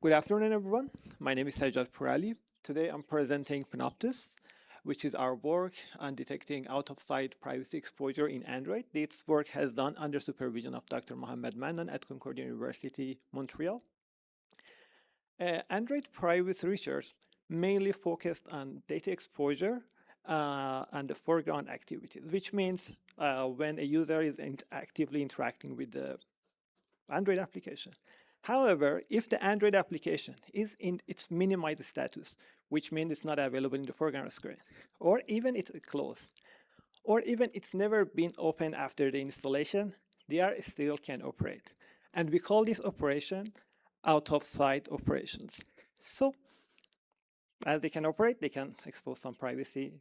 Good afternoon, everyone. My name is Sajjad Pourali. Today I'm presenting Panoptes, which is our work on detecting out-of-site privacy exposure in Android. This work has done under supervision of Dr. Mohammad Mannan at Concordia University, Montreal. Android privacy research mainly focused on data exposure and the foreground activities, which means when a user is actively interacting with the Android application. However, if the Android application is in its minimized status, which means it's not available in the foreground screen, or even it's closed, or even it's never been opened after the installation, they still can operate. And we call this operation out-of-site operations. So, as they can operate, they can expose some privacy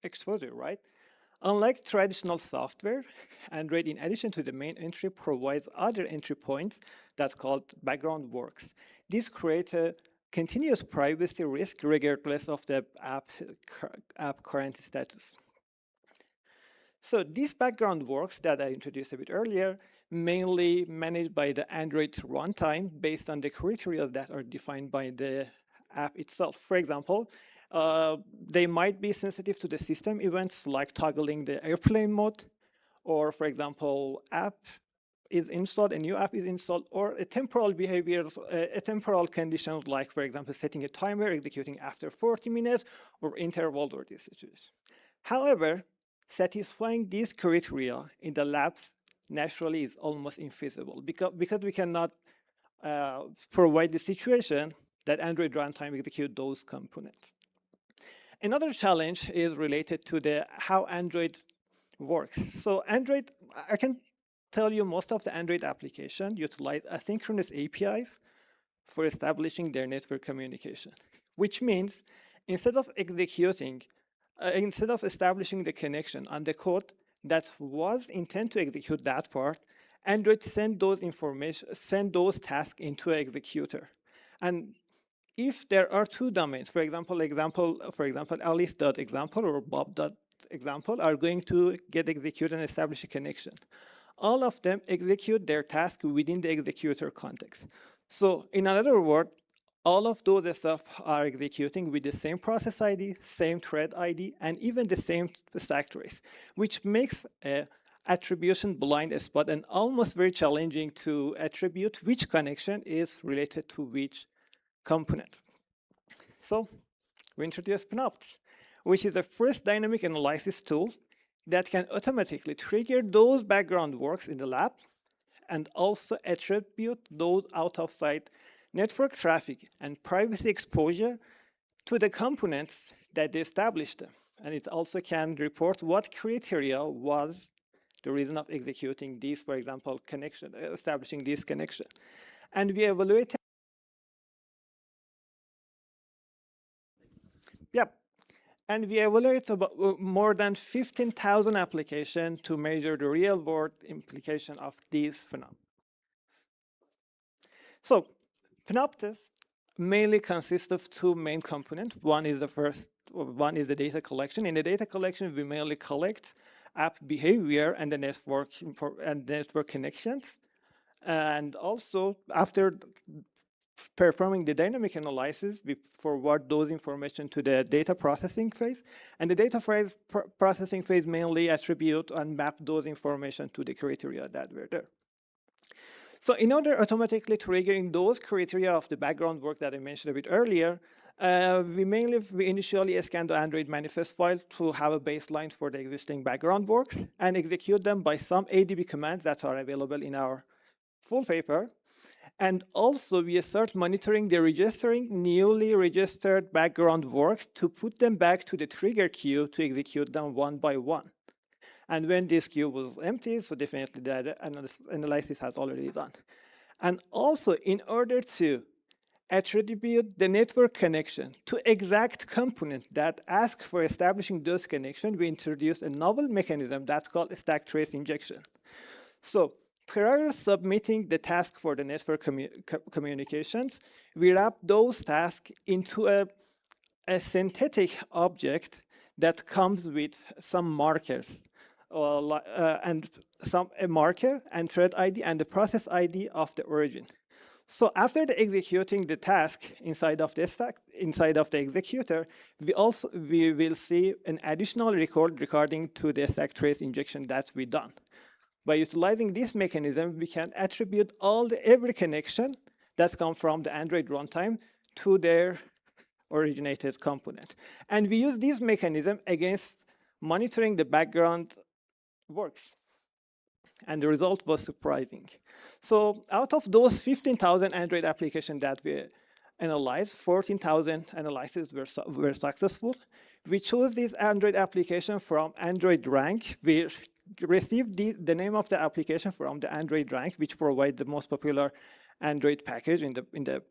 exposure, right? Unlike traditional software, Android, in addition to the main entry, provides other entry points that's called background works. These create a continuous privacy risk regardless of the app current status. So these background works that I introduced a bit earlier, mainly managed by the Android runtime based on the criteria that are defined by the app itself. For example, they might be sensitive to the system events like toggling the airplane mode, or for example, app is installed, a new app is installed, or a temporal behavior, a temporal condition like, for example, setting a timer, executing after 40 minutes, or interval or this situation. However, satisfying these criteria in the labs naturally is almost infeasible because we cannot provide the situation that Android runtime execute those components. Another challenge is related to how Android works. So Android, I can tell you most of the Android application utilize asynchronous APIs for establishing their network communication, which means instead of establishing the connection on the code that was intended to execute that part, Android send those tasks into an executor. And if there are two domains, for example, Alice.example or Bob.example are going to get executed and establish a connection, all of them execute their task within the executor context. So in other words, all of those stuff are executing with the same process ID, same thread ID, and even the same stack trace, which makes an attribution blind spot and almost very challenging to attribute which connection is related to which component. So we introduced Panoptes, which is the first dynamic analysis tool that can automatically trigger those background works in the lab and also attribute those out-of-site network traffic and privacy exposure to the components that they established them. And it also can report what criteria was the reason of executing these, for example, establishing this connection. And we evaluate. Yep. And we evaluate about more than 15,000 applications to measure the real-world implication of these phenomena. So, Panoptes mainly consists of two main components. One is the data collection. In the data collection, we mainly collect app behavior and the network connections. And also, after performing the dynamic analysis, we forward those information to the data processing phase. And the data processing phase mainly attribute and map those information to the criteria that were there. So in order automatically triggering those criteria of the background work that I mentioned a bit earlier, we initially scan the Android manifest file to have a baseline for the existing background works and execute them by some ADB commands that are available in our full paper. And also we start monitoring the newly registered background works to put them back to the trigger queue to execute them one by one. And when this queue was empty, so definitely that analysis has already done. And also, in order to attribute the network connection to exact component that ask for establishing those connections, we introduced a novel mechanism that's called stack trace injection. So prior to submitting the task for the network communications, we wrap those tasks into a synthetic object that comes with some markers. And a marker and thread ID and the process ID of the origin. So after executing the task inside of the stack, inside of the executor, we will see an additional record regarding to the stack trace injection that we done. By utilizing this mechanism, we can attribute every connection that comes from the Android runtime to their originated component. And we use this mechanism against monitoring the background works. And the result was surprising. So out of those 15,000 Android applications that we analyzed, 14,000 analyses were successful. We chose this Android application from Android Rank. We received the name of the application from the Android Rank, which provides the most popular Android package in the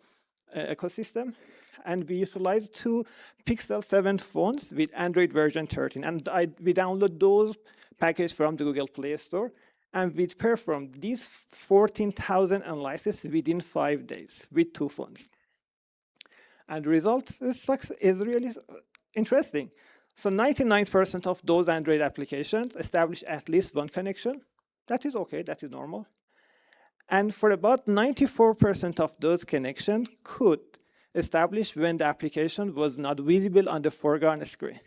ecosystem. And we utilized 2 Pixel 7 phones with Android version 13. And we download those packages from the Google Play Store. And we performed these 14,000 analyses within 5 days with 2 phones. And the result is really interesting. So 99% of those Android applications establish at least one connection. That is okay, that is normal. And for about 94% of those connections could establish when the application was not visible on the foreground screen.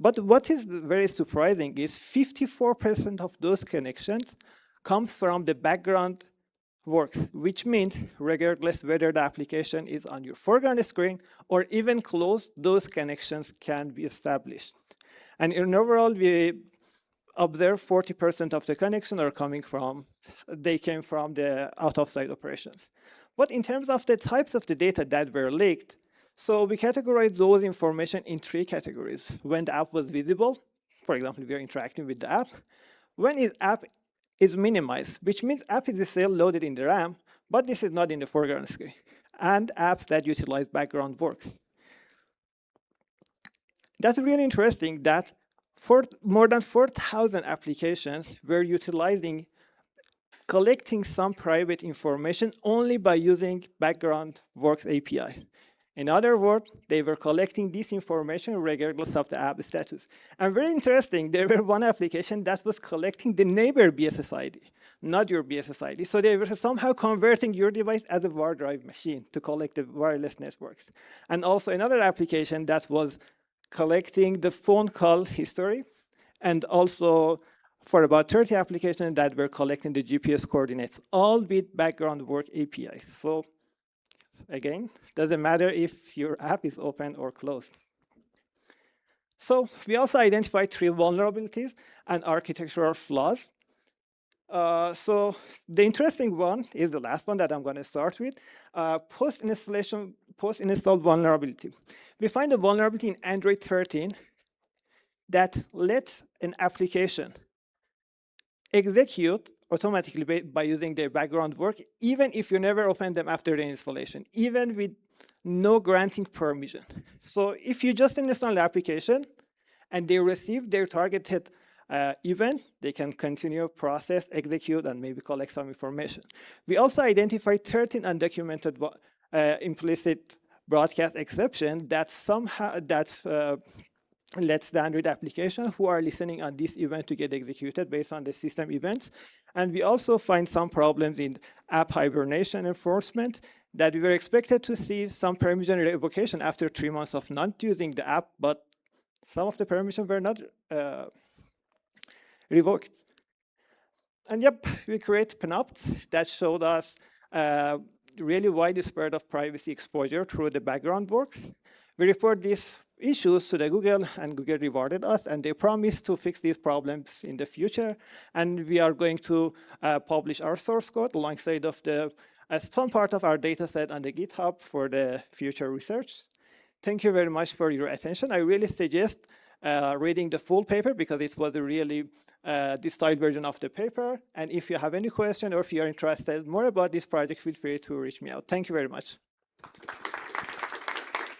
But what is very surprising is 54% of those connections comes from the background works, which means regardless whether the application is on your foreground screen or even close, those connections can be established. And in overall, we observe 40% of the connections are coming from, they came from the out-of-site operations. But in terms of the types of the data that were leaked, so we categorize those information in 3 categories. When the app was visible, for example, we are interacting with the app. When the app is minimized, which means app is still loaded in the RAM, but this is not in the foreground screen. And apps that utilize background works. That's really interesting that more than 4,000 applications were utilizing collecting some private information only by using background works API. In other words, they were collecting this information regardless of the app status. And very interesting, there were one application that was collecting the neighbor BSSID, not your BSSID. So they were somehow converting your device as a war drive machine to collect the wireless networks. And also another application that was collecting the phone call history, and also for about 30 applications that were collecting the GPS coordinates, all with background work APIs. So again, doesn't matter if your app is open or closed. So we also identified 3 vulnerabilities and architectural flaws. So the interesting one is the last one that I'm going to start with, post-install vulnerability. We find a vulnerability in Android 13 that lets an application execute automatically by using their background work, even if you never open them after the installation, even with no granting permission. So if you just install the application and they receive their targeted event, they can continue, process, execute, and maybe collect some information. We also identified 13 undocumented implicit broadcast exception that somehow lets the Android application who are listening on this event to get executed based on the system events. And we also find some problems in app hibernation enforcement that we were expected to see some permission revocation after 3 months of not using the app, but some of the permissions were not revoked. And yep, we create Panoptes that showed us really widespread of privacy exposure through the background works. We report these issues to the Google, and Google rewarded us, and they promised to fix these problems in the future. And we are going to publish our source code alongside of as some part of our data set on the GitHub for the future research. Thank you very much for your attention. I really suggest reading the full paper because it was a really distilled version of the paper. And if you have any question or if you're interested more about this project, feel free to reach me out. Thank you very much.